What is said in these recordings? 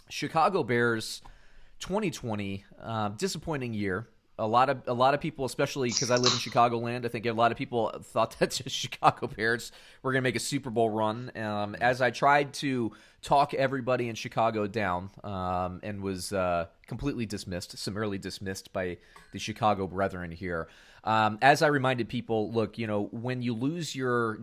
Chicago Bears 2020, disappointing year. A lot of people, especially because I live in Chicagoland, I think a lot of people thought that the Chicago Bears were going to make a Super Bowl run. As I tried to talk everybody in Chicago down, and was completely summarily dismissed by the Chicago brethren here. As I reminded people, look, when you lose your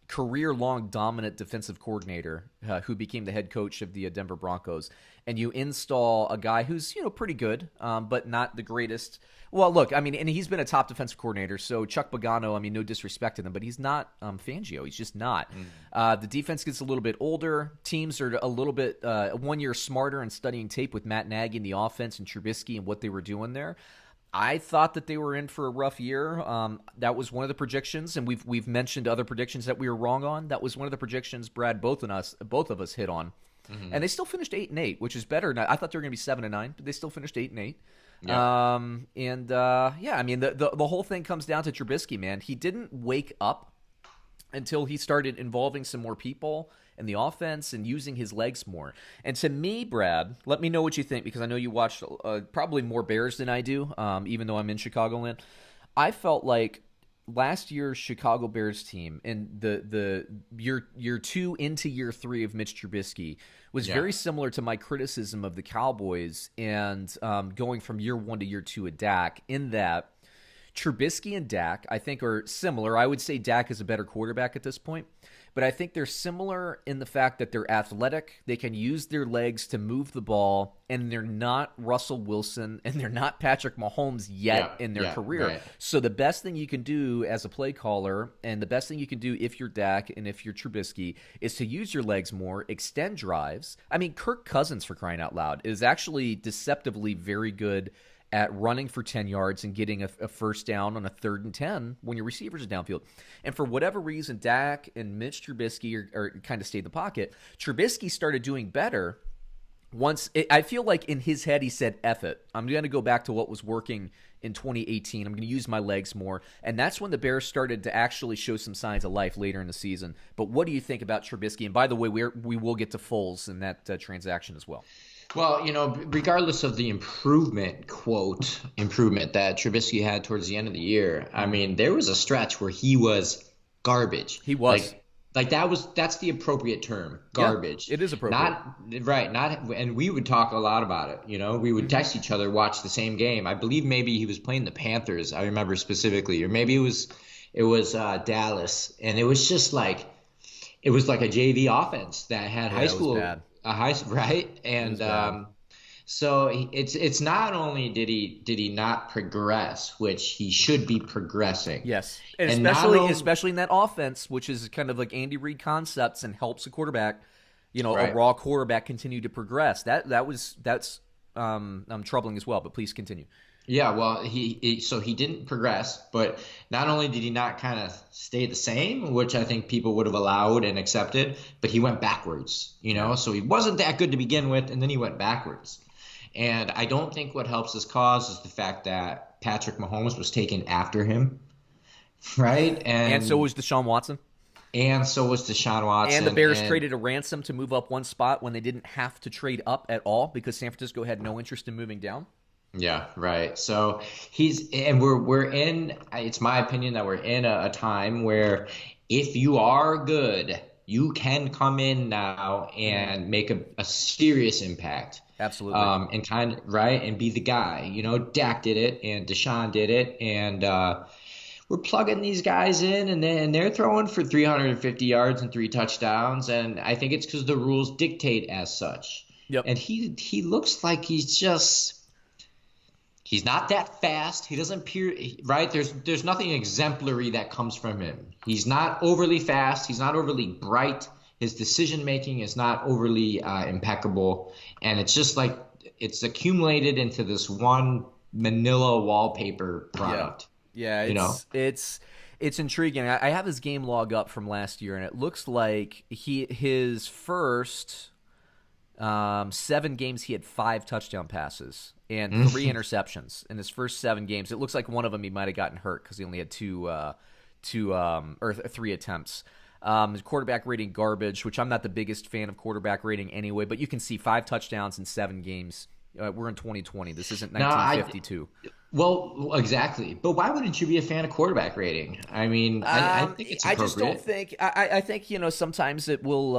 career-long dominant defensive coordinator who became the head coach of the Denver Broncos, and you install a guy who's, pretty good, but not the greatest. Well, look, and he's been a top defensive coordinator, so Chuck Pagano, no disrespect to them, but he's not Fangio. He's just not. The defense gets a little bit older. Teams are a little bit 1 year smarter in studying tape with Matt Nagy and the offense and Trubisky and what they were doing there. I thought that they were in for a rough year. That was one of the predictions, and we've mentioned other predictions that we were wrong on. That was one of the predictions Brad, both of us hit on. Mm-hmm. And they still finished 8-8, which is better. I thought they were going to be 7-9, but they still finished 8-8. Yeah. The whole thing comes down to Trubisky, man. He didn't wake up until he started involving some more people in the offense and using his legs more. And to me, Brad, let me know what you think, because I know you watched probably more Bears than I do, even though I'm in Chicagoland. I felt like last year's Chicago Bears team and the year 2 into year 3 of Mitch Trubisky was very similar to my criticism of the Cowboys and going from year 1 to year 2 at Dak, in that Trubisky and Dak, I think, are similar. I would say Dak is a better quarterback at this point, but I think they're similar in the fact that they're athletic, they can use their legs to move the ball, and they're not Russell Wilson and they're not Patrick Mahomes yet in their career. Right. So the best thing you can do as a play caller, and the best thing you can do if you're Dak and if you're Trubisky, is to use your legs more, extend drives. Kirk Cousins, for crying out loud, is actually deceptively very good at running for 10 yards and getting a first down on a 3rd and 10 when your receivers are downfield. And for whatever reason, Dak and Mitch Trubisky are kind of stayed in the pocket. Trubisky started doing better once. I feel like in his head he said, F it. I'm going to go back to what was working in 2018. I'm going to use my legs more. And that's when the Bears started to actually show some signs of life later in the season. But what do you think about Trubisky? And by the way, we will get to Foles in that transaction as well. Well, regardless of the improvement that Trubisky had towards the end of the year, there was a stretch where he was garbage. He was. That's the appropriate term, garbage. Yeah, it is appropriate. And we would talk a lot about it. We would text each other, watch the same game. I believe maybe he was playing the Panthers, I remember specifically, or maybe it was Dallas, and it was just like a JV offense that had high school. It was bad. Right, and so it's not only did he not progress, which he should be progressing. Yes, and especially in that offense, which is kind of like Andy Reid concepts and helps a quarterback, a raw quarterback continue to progress. That's troubling as well. But please continue. Yeah, well, he didn't progress, but not only did he not kind of stay the same, which I think people would have allowed and accepted, but he went backwards, So he wasn't that good to begin with, and then he went backwards. And I don't think what helps his cause is the fact that Patrick Mahomes was taken after him, right? And so was Deshaun Watson. And so was Deshaun Watson. And the Bears traded a ransom to move up one spot when they didn't have to trade up at all because San Francisco had no interest in moving down. Yeah, right. So we're in, it's my opinion that we're in a time where if you are good, you can come in now and make a serious impact. Absolutely. And be the guy. Dak did it and Deshaun did it, and we're plugging these guys in, and they're throwing for 350 yards and 3 touchdowns, and I think it's because the rules dictate as such. Yep. And he looks like he's not that fast. He doesn't appear right. There's nothing exemplary that comes from him. He's not overly fast. He's not overly bright. His decision making is not overly impeccable, and it's just like it's accumulated into this one manila wallpaper product. Yeah, it's intriguing. I have his game log up from last year, and it looks like his first 7 games he had 5 touchdown passes and 3 interceptions in his first 7 games. It looks like one of them he might have gotten hurt because he only had 3 attempts. His quarterback rating garbage, which I'm not the biggest fan of quarterback rating anyway, but you can see 5 touchdowns in 7 games. We're in 2020. This isn't 1952. Well, exactly. But why wouldn't you be a fan of quarterback rating? I mean, I think it's appropriate. I just don't think. I think sometimes it will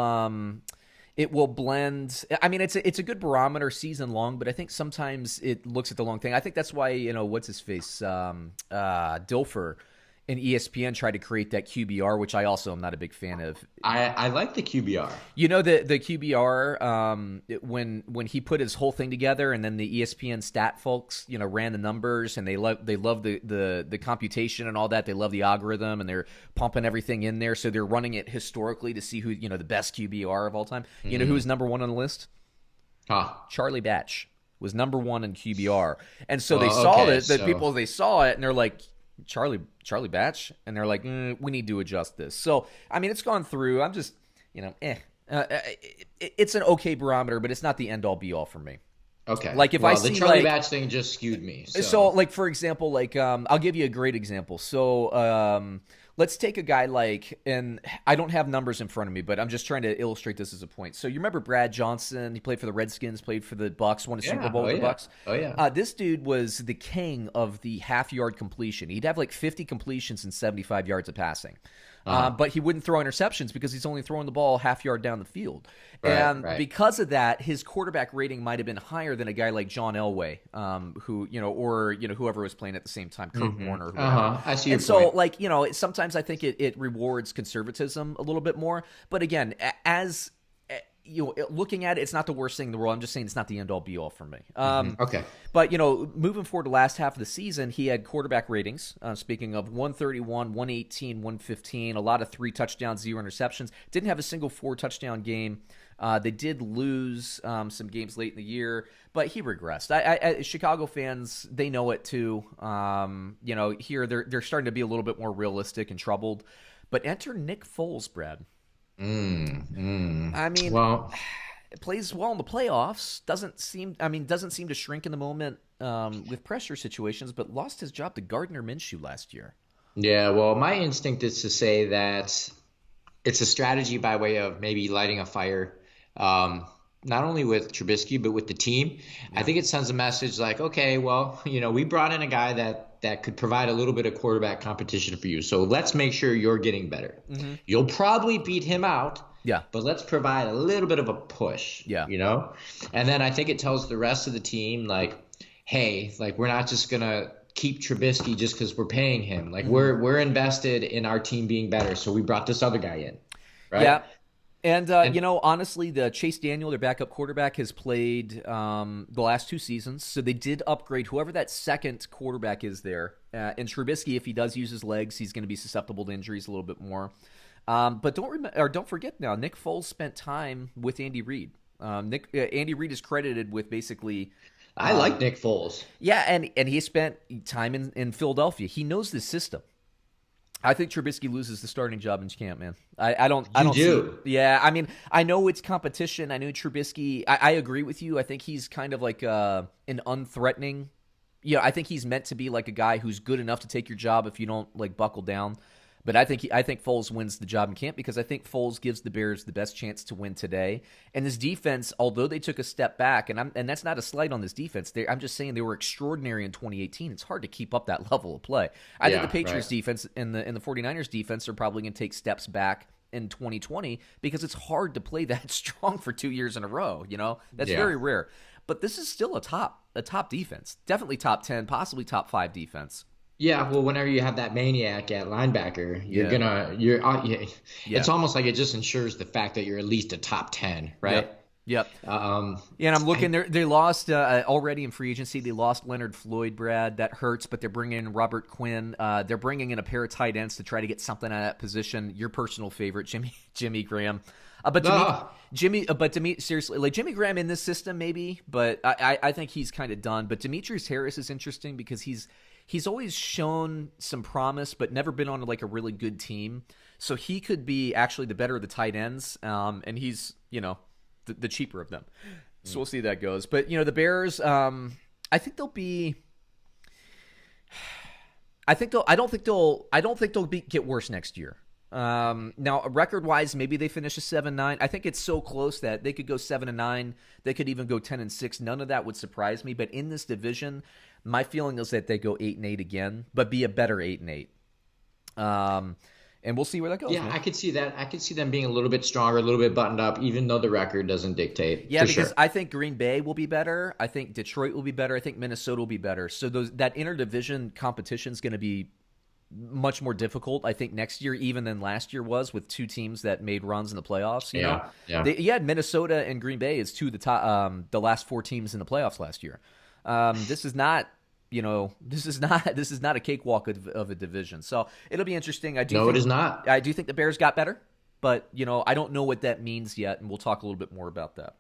blend. I mean, it's a good barometer season long, but I think sometimes it looks at the long thing. I think that's why what's his face, Dilfer and ESPN tried to create that QBR, which I also am not a big fan of. I like the QBR. The QBR, when he put his whole thing together, and then the ESPN stat folks, ran the numbers, and they love the computation and all that. They love the algorithm, and they're pumping everything in there. So they're running it historically to see who the best QBR of all time. You know who was number 1 on the list? Charlie Batch was number 1 in QBR, and so they saw people they saw it, and they're like, Charlie Batch, and they're like, we need to adjust this. So I mean, it's gone through. I'm just it's an okay barometer, but it's not the end all be all for me. Okay. Like if I see the Charlie Batch thing just skewed me. So like for example, like I'll give you a great example. So let's take a guy like, and I don't have numbers in front of me, but I'm just trying to illustrate this as a point. So you remember Brad Johnson? He played for the Redskins, played for the Bucks, won a Super Bowl with the Bucks. Oh yeah. This dude was the king of the half-yard completion. He'd have like 50 completions and 75 yards of passing. But he wouldn't throw interceptions because he's only throwing the ball half-yard down the field. Because of that, his quarterback rating might have been higher than a guy like John Elway, or whoever was playing at the same time, Kurt Warner. I see your point. So, like, sometimes I think it rewards conservatism a little bit more. But again, as looking at it, it's not the worst thing in the world. I'm just saying it's not the end all be all for me. Okay. But, moving forward to the last half of the season, he had quarterback ratings, speaking of 131, 118, 115, a lot of 3 touchdowns, 0 interceptions. Didn't have a single 4-touchdown game. They did lose some games late in the year, but he regressed. Chicago fans, they know it too. Here they're starting to be a little bit more realistic and troubled. But enter Nick Foles, Brad. I mean, it plays well in the playoffs. Doesn't seem to shrink in the moment with pressure situations, but lost his job to Gardner Minshew last year. Yeah, well, my instinct is to say that it's a strategy by way of maybe lighting a fire, not only with Trubisky but with the team. Yeah. I think it sends a message like, okay, well, we brought in a guy that could provide a little bit of quarterback competition for you. So let's make sure you're getting better. Mm-hmm. You'll probably beat him out. Yeah. But let's provide a little bit of a push. Yeah. And then I think it tells the rest of the team, like, hey, like, we're not just gonna keep Trubisky just because we're paying him. Like, we're invested in our team being better, so we brought this other guy in. Right? Yeah. And honestly, the Chase Daniel, their backup quarterback, has played the last 2 seasons. So they did upgrade whoever that second quarterback is there. And Trubisky, if he does use his legs, he's going to be susceptible to injuries a little bit more. But don't forget now, Nick Foles spent time with Andy Reid. Andy Reid is credited with basically. I like Nick Foles. Yeah, and he spent time in Philadelphia. He knows this system. I think Trubisky loses the starting job in camp, man. I don't. Yeah, I mean, I know it's competition. I know Trubisky. I agree with you. I think he's kind of like an unthreatening. I think he's meant to be like a guy who's good enough to take your job if you don't like buckle down. But I think Foles wins the job in camp because I think Foles gives the Bears the best chance to win today. And this defense, although they took a step back, and that's not a slight on this defense. I'm just saying they were extraordinary in 2018. It's hard to keep up that level of play. I think the Patriots defense and the 49ers defense are probably going to take steps back in 2020 because it's hard to play that strong for 2 years in a row. That's very rare. But this is still a top defense, definitely top 10, possibly top 5 defense. Yeah, well, whenever you have that maniac at linebacker, it's almost like it just ensures the fact that you're at least a top 10, right? Yep. And I'm looking. They lost already in free agency. They lost Leonard Floyd, Brad. That hurts, but they're bringing in Robert Quinn. They're bringing in a pair of tight ends to try to get something out of that position. Your personal favorite, Jimmy Graham. Seriously, like Jimmy Graham in this system, maybe, but I think he's kind of done. But Demetrius Harris is interesting because he's always shown some promise, but never been on like a really good team. So he could be actually the better of the tight ends, and he's the cheaper of them. So we'll see how that goes. But the Bears, I think they'll be. I don't think they'll get worse next year. Now, record-wise, maybe they finish a 7-9. I think it's so close that they could go 7-9. They could even go 10-6. None of that would surprise me. But in this division, my feeling is that they go 8-8 again, but be a better 8-8. And we'll see where that goes. Yeah, man. I could see that. I could see them being a little bit stronger, a little bit buttoned up, even though the record doesn't dictate. Yeah, because sure. I think Green Bay will be better. I think Detroit will be better. I think Minnesota will be better. So that interdivision competition is going to be much more difficult, I think, next year even than last year was, with two teams that made runs in the playoffs. You know? You had Minnesota and Green Bay as two of the top, the last four teams in the playoffs last year. This is not. This is not a cakewalk of a division. So it'll be interesting. It is not. I do think the Bears got better, but I don't know what that means yet, and we'll talk a little bit more about that.